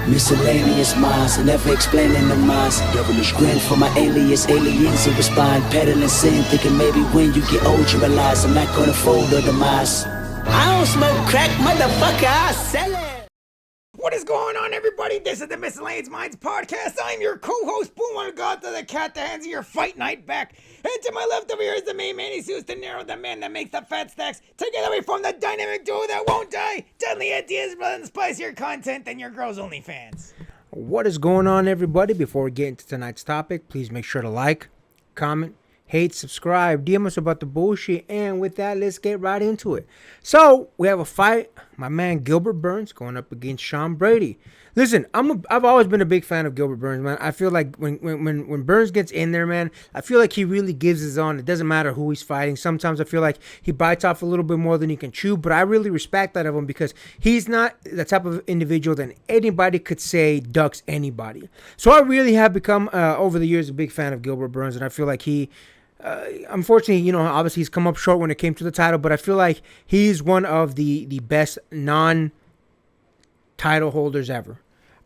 Miscellaneous minds, never explaining the minds. Devilish grin for my alias, aliens who respond. Peddling sin, thinking maybe when you get old you realize I'm not gonna fold or demise. I don't smoke crack, motherfucker, I sell it. What is going on, everybody? This is the Miscellaneous Minds Podcast. I'm your co-host, Boom on God to the cat that hands your fight night back. And to my left over here is the main man. He's used to narrow the man that makes the fat stacks. Take it away from the dynamic duo that won't die. Deadly ideas, brother, and spicier content than your girl's OnlyFans. What is going on, everybody? Before we get into tonight's topic, please make sure to like, comment, hate, subscribe, DM us about the bullshit, and with that, let's get right into it. So, we have a fight. My man Gilbert Burns going up against Sean Brady. Listen, I've always been a big fan of Gilbert Burns, man. I feel like when Burns gets in there, man, I feel like he really gives his on. It doesn't matter who he's fighting. Sometimes I feel like he bites off a little bit more than he can chew, but I really respect that of him because he's not the type of individual that anybody could say ducks anybody. So I really have become, over the years, a big fan of Gilbert Burns, and I feel like he... unfortunately, obviously he's come up short when it came to the title, but I feel like he's one of the best non-title holders ever.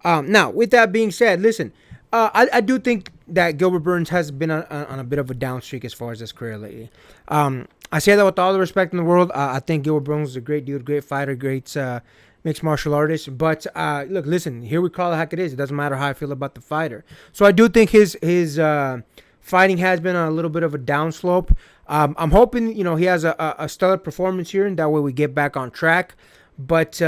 Now, with that being said, listen, I do think that Gilbert Burns has been on a bit of a down streak as far as his career lately. I say that with all the respect in the world. I think Gilbert Burns is a great dude, great fighter, great mixed martial artist. But look, listen, here we call it like it is. It doesn't matter how I feel about the fighter. So I do think his fighting has been on a little bit of a downslope. I'm hoping, he has a stellar performance here, and that way we get back on track. But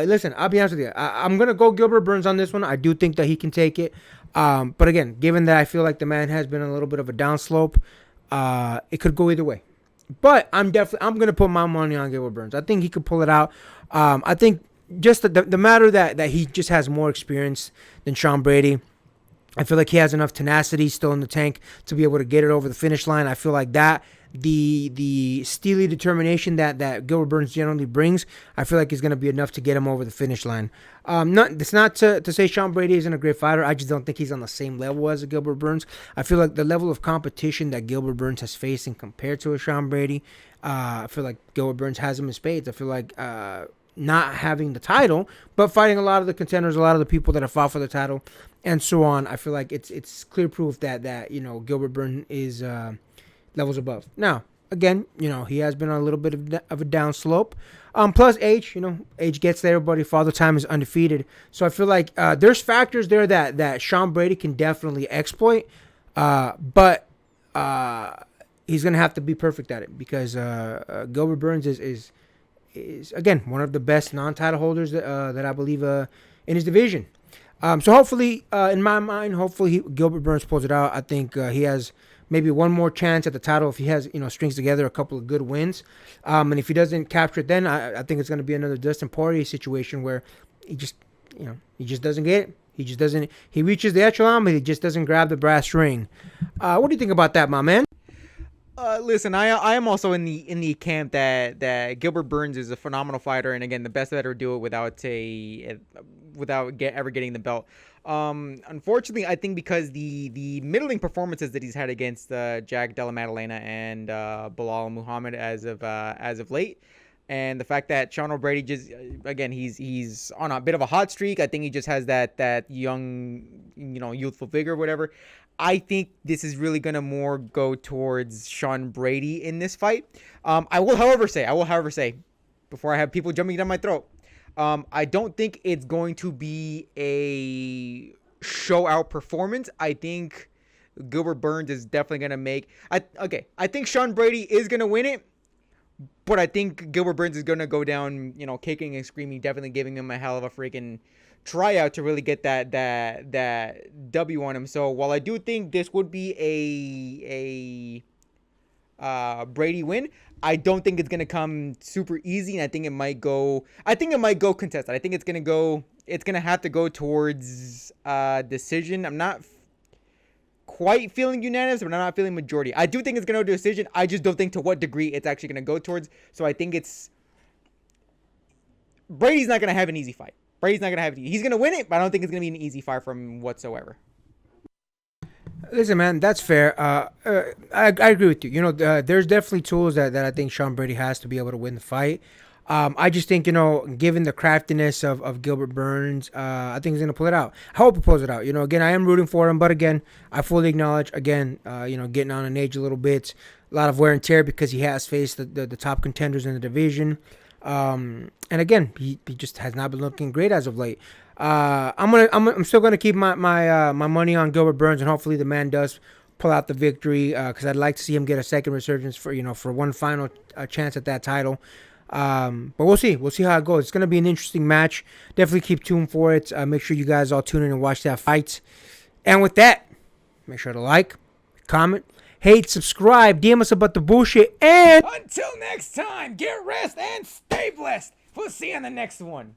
listen, I'll be honest with you. I'm going to go Gilbert Burns on this one. I do think that he can take it. But again, given that I feel like the man has been on a little bit of a downslope, it could go either way. But I'm going to put my money on Gilbert Burns. I think he could pull it out. I think just the matter that he just has more experience than Sean Brady. I feel like he has enough tenacity still in the tank to be able to get it over the finish line. I feel like that the steely determination that Gilbert Burns generally brings, I feel like is going to be enough to get him over the finish line. It's not to say Sean Brady isn't a great fighter. I just don't think he's on the same level as a Gilbert Burns. I feel like the level of competition that Gilbert Burns has faced and compared to a Sean Brady, I feel like Gilbert Burns has him in spades. I feel like not having the title, but fighting a lot of the contenders, a lot of the people that have fought for the title, and so on. I feel like it's clear proof that Gilbert Burns is levels above. Now, again, he has been on a little bit of a down slope. Plus age, age gets there, buddy. Father Time is undefeated. So I feel like there's factors there that Sean Brady can definitely exploit, but he's going to have to be perfect at it because Gilbert Burns is again one of the best non-title holders that I believe in his division. So hopefully, in my mind, Gilbert Burns pulls it out. I think he has maybe one more chance at the title if he has, strings together a couple of good wins. And if he doesn't capture it, then I think it's going to be another Dustin Poirier situation where he just doesn't get it. He just doesn't. He reaches the echelon, but he just doesn't grab the brass ring. What do you think about that, my man? Listen, I am also in the camp that Gilbert Burns is a phenomenal fighter, and again, the best to ever do it without ever getting the belt. Unfortunately, I think because the middling performances that he's had against Jack Della Maddalena and Bilal Muhammad as of late, and the fact that Sean O'Brady just again he's on a bit of a hot streak. I think he just has that young youthful vigor or whatever. I think this is really going to more go towards Sean Brady in this fight. I will, however, say, before I have people jumping down my throat, I don't think it's going to be a show-out performance. I think Gilbert Burns is definitely going to make... I think Sean Brady is going to win it, but I think Gilbert Burns is going to go down, kicking and screaming, definitely giving him a hell of a freaking tryout to really get that W on him. So while I do think this would be a Brady win, I don't think it's gonna come super easy, and I think it might go contested. I think it's gonna have to go towards decision. I'm not quite feeling unanimous, but I'm not feeling majority. I do think it's gonna go to decision. I just don't think to what degree it's actually gonna go towards. So I think Brady's not gonna have an easy fight. He's going to win it, but I don't think it's going to be an easy fight from him whatsoever. Listen, man, that's fair. I agree with you. There's definitely tools that I think Sean Brady has to be able to win the fight. I just think, given the craftiness of Gilbert Burns, I think he's going to pull it out. I hope he pulls it out. Again, I am rooting for him, but again, I fully acknowledge, again, getting on in age a little bit, a lot of wear and tear because he has faced the top contenders in the division. And again, he just has not been looking great as of late. I'm still gonna keep my money on Gilbert Burns, and hopefully the man does pull out the victory, because I'd like to see him get a second resurgence for one final chance at that title. But we'll see. We'll see how it goes. It's going to be an interesting match. Definitely keep tuned for it. Make sure you guys all tune in and watch that fight. And with that, make sure to like, comment, hate, subscribe, DM us about the bullshit, and Until next time, get rest and stay blessed. We'll see you on the next one.